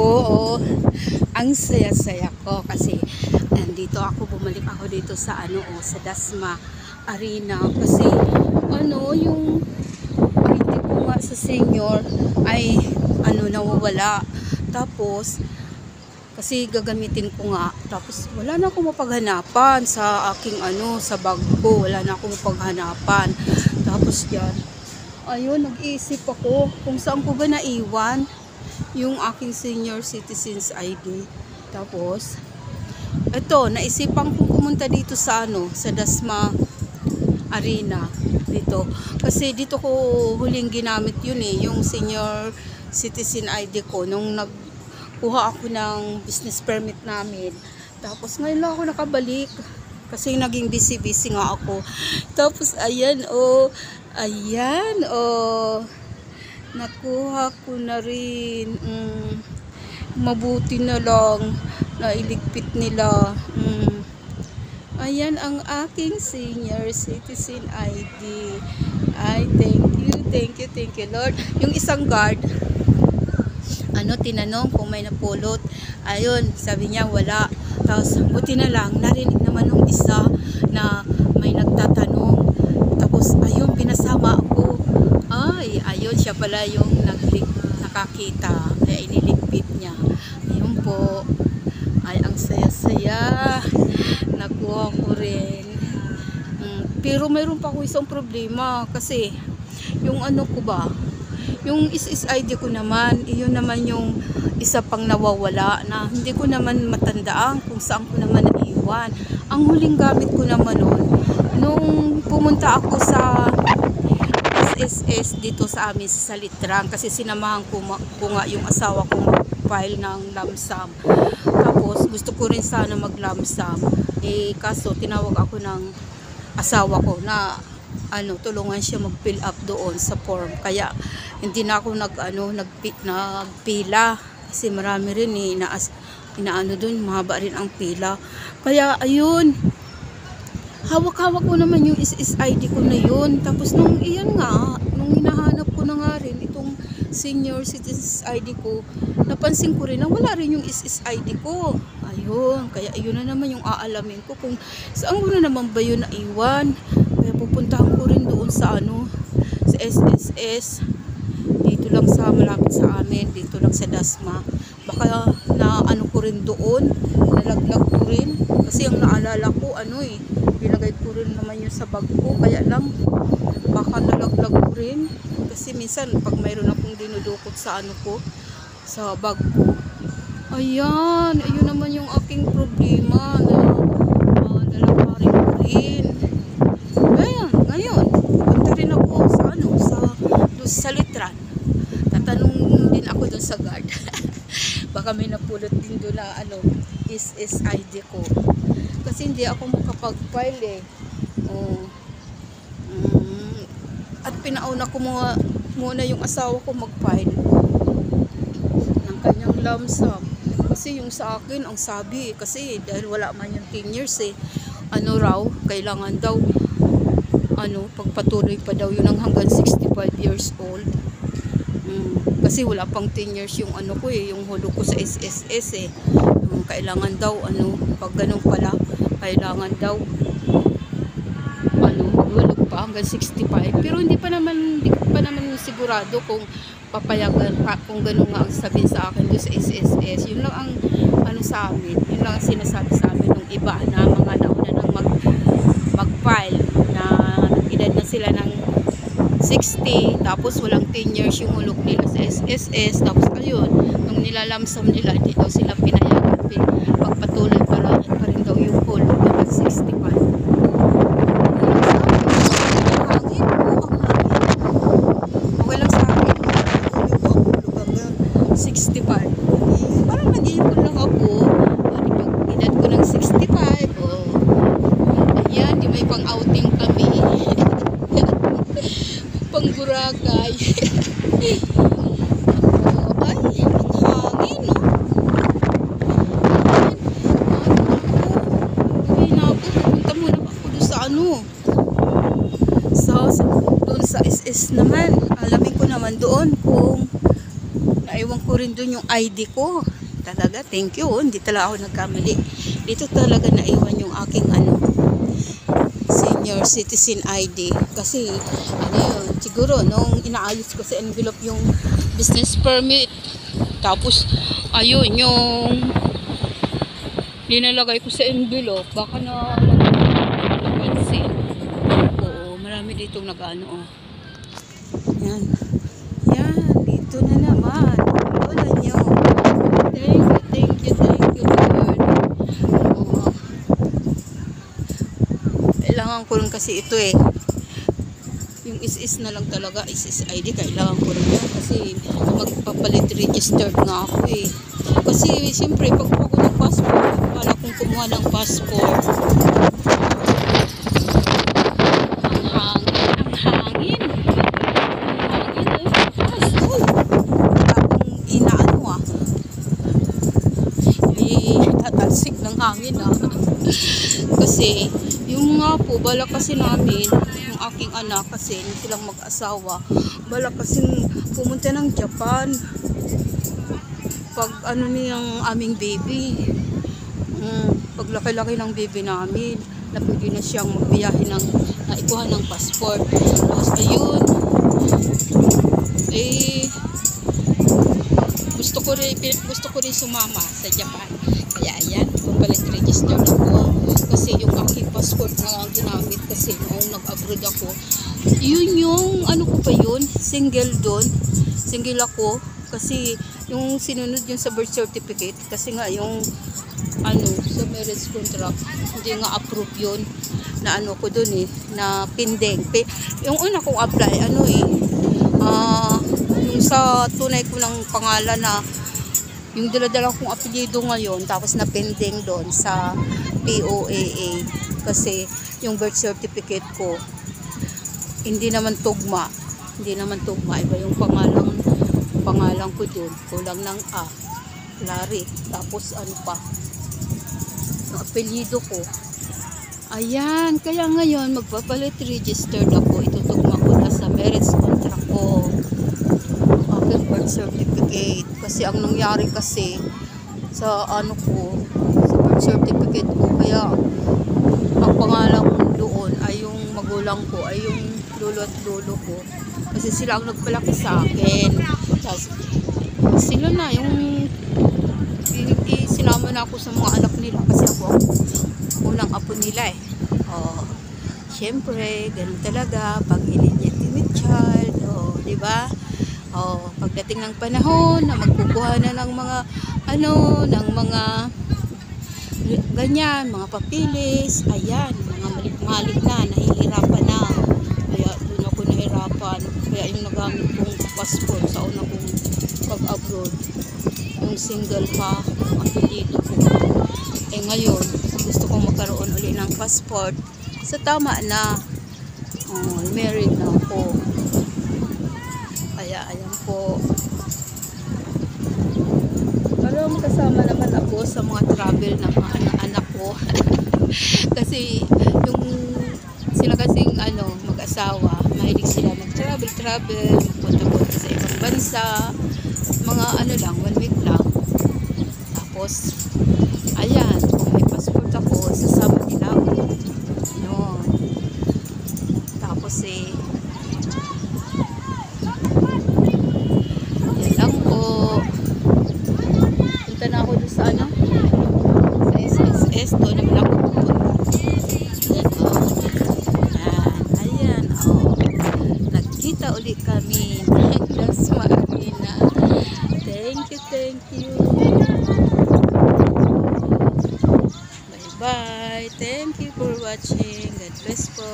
ko, oh, ang saya-saya ko kasi nandito ako, bumalik ako dito sa sa Dasma Arena kasi yung hindi ko nga sa senior ay nawawala. Tapos kasi gagamitin ko nga, tapos wala na akong mapaghanapan sa aking sa bag ko, wala na akong mapaghanapan. Tapos yan, ayun, nag-iisip ako kung saan ko ba naiwan yung aking senior citizens ID. Tapos eto, naisipan kong pumunta dito sa sa Dasma Arena dito. Kasi dito ko huling ginamit yun yung senior citizen ID ko nung nagkuha ako ng business permit namin. Tapos ngayon lang ako nakabalik kasi naging busy nga ako. Tapos ayan nakuha ko na rin. Mabuti na lang nailigpit nila. Ayan ang aking senior citizen ID. Ay, thank you Lord. Yung isang guard, tinanong kung may napulot. Ayun, sabi niya wala. Tapos buti na lang narinig naman ng isa na may nagtatanong. Tapos ayun, pinasama ako. Ay, ayun, siya pala yung nakakita, kaya iniligpit niya. Ayun po. Ay, ang saya-saya. Nakuha ko rin. Pero mayroon pa ako isang problema kasi yung ko ba, yung SSID ko naman, iyon naman yung isa pang nawawala na hindi ko naman matandaan kung saan ko naman naiwan. Ang huling gamit ko naman nung pumunta ako sa SSS dito sa amin sa Salitrang kasi sinamahan ko nga yung asawa kong file ng lamsam. Tapos gusto ko rin sana maglamsam. Kaso tinawag ako ng asawa ko na tulungan siya mag-fill up doon sa form. Kaya hindi na ako nagpila kasi marami rin doon, mahaba rin ang pila. Kaya ayun, hawak-hawak ko naman yung SSID ko na yun. Tapos nung hinahanap ko na nga rin itong senior citizens ID ko, napansin ko rin na wala rin yung SSID ko. Ayun, kaya ayun na naman yung aalamin ko kung saan ko na naman ba yun naiwan. Kaya pupuntahan ko rin doon sa sa SSS. Dito lang sa malapit sa amin, dito lang sa Dasma. Baka ko rin doon, nalaglag ko rin. Kasi ang naalala ko, nilagay ko rin naman yun sa bag ko. Kaya lang, baka nalaglag ko rin. Kasi minsan, pag mayroon akong dinudukot sa sa bag ko. Ayan, ayun naman yung aking problema na nalakarin ko rin. Ayan, ngayon, punta rin ako sa Litran. Tatanong din ako doon sa guard. Baka may napulot din doon na SSID ko. Kasi hindi ako makapag-file At pinauna ko muna yung asawa ko mag-file ng kanyang lamsam. Kasi yung sa akin, ang sabi, kasi dahil wala man yung 10 years kailangan daw, pagpatuloy pa daw yun hanggang 65 years old. Kasi wala pang 10 years yung yung hulog ko sa SSS kailangan daw, pag ganun pala, kailangan daw, hulog pa hanggang 65. Pero hindi pa naman sigurado kung papayagan kung ganun nga ang sabihin sa akin doon sa SSS. Yun lang ang sa amin, yun lang ang sinasabi sa amin ng iba na mga nauna nang mag-file na edad na sila ng 60, tapos walang 10 years yung hulog nila sa SSS. Tapos ayun, nung nilalamsam nila, hindi daw sila pinayagan pagpatuloy pa rin daw yung hulog ng 65. Okay lang sa akin, hulog hanggang 65. Parang nag-iipon lang ako. Pag edad ko ng 65, ayan, di may pang-outing kami. Pang-Boracay. Ay, ang hangin, pupunta muna ako doon sa doon sa SS naman. Alamin ko naman doon kung naiwan ko rin dun yung ID ko. Talaga, thank you. Hindi talaga ako nagkamali. Dito talaga naiwan yung aking senior citizen ID. Kasi, yun, siguro, nung inaayos ko sa envelope yung business permit. Tapos, ayun, yung linalagay ko sa envelope. Baka na napansin. Oo, marami ditong nag-ano, oh. Yan. Yan, dito na naman. Wala nyo. Thank you, Lord. Oo. Kailangan ko rin kasi ito eh. Yung is na lang talaga, is ID, kailangan ko rin yan. Kasi magpapalit registered nga ako eh. Kasi siyempre, pag ako ng passport, wala kong kumuha ng passport. Tatalsik ng hangin kasi yung nga po balak kasi namin yung aking anak kasi hindi silang mag-asawa, balak kasi pumunta ng Japan pag niyang aming baby, pag laki-laki ng baby namin na pwede na siyang magbiyahe ng naikuha ng passport. Tapos ayun gusto ko rin sumama sa Japan. Kaya ayan, papalit register ako. Kasi yung aking passport na ginamit kasi noong nag-abroad ako, yun yung, ano ko pa yun, single doon. Single ako. Kasi yung sinunod yun sa birth certificate. Kasi nga yung, sa marriage contract, hindi nga approve yun. Na ko doon eh, na pending. Yung una kong apply, yung sa tunay ko ng pangalan na yung dala-dala kong apelyido ngayon, tapos na pending doon sa POAA kasi yung birth certificate ko hindi naman tugma, iba yung pangalan ko doon, kulang ng Larry, tapos pa yung apelyido ko. Ayan, kaya ngayon magpapalit registered ako, itutugma ko na sa marriage contract ko aking birth certificate. Kasi ang nangyari kasi sa sa birth certificate ko, kaya ang pangalan ko doon ay yung magulang ko, ay yung lolo at lolo ko. Kasi sila ang nagpalaki sa akin. Sila na yung sinama na ako sa mga anak nila kasi ako ang unang apo nila eh. Syempre, ganun talaga pag illegitimate child, di ba? Pagdating ng panahon na magkukuha na ng mga ng mga ganyan, mga papilis, ayan, mga malik-malik na, nahihirapan na. Kaya doon ako nahirapan. Kaya yung nagamit kong passport sa una kong pag-abroad, yung single pa, yung apelyido ko. Ngayon, gusto kong magkaroon uli ng passport. So tama na, married na ako. Kaya ayan po. Pero kasama naman ako sa mga travel ng mga anak ko. Kasi yung sila kasing mag-asawa, mahilig sila mag-travel, magpunta-punta sa ibang bansa, mga lang, 1 week lang. Tapos ayan, kung may passport ako, sasama nila ako. Tapos yan lang po. Punta na ako doon sa sa SSS, doon naman ako pupunta. Ayan, nagkita ulit kami ng Dasma Arena. Thank you. Bye. Thank you for watching. God bless po.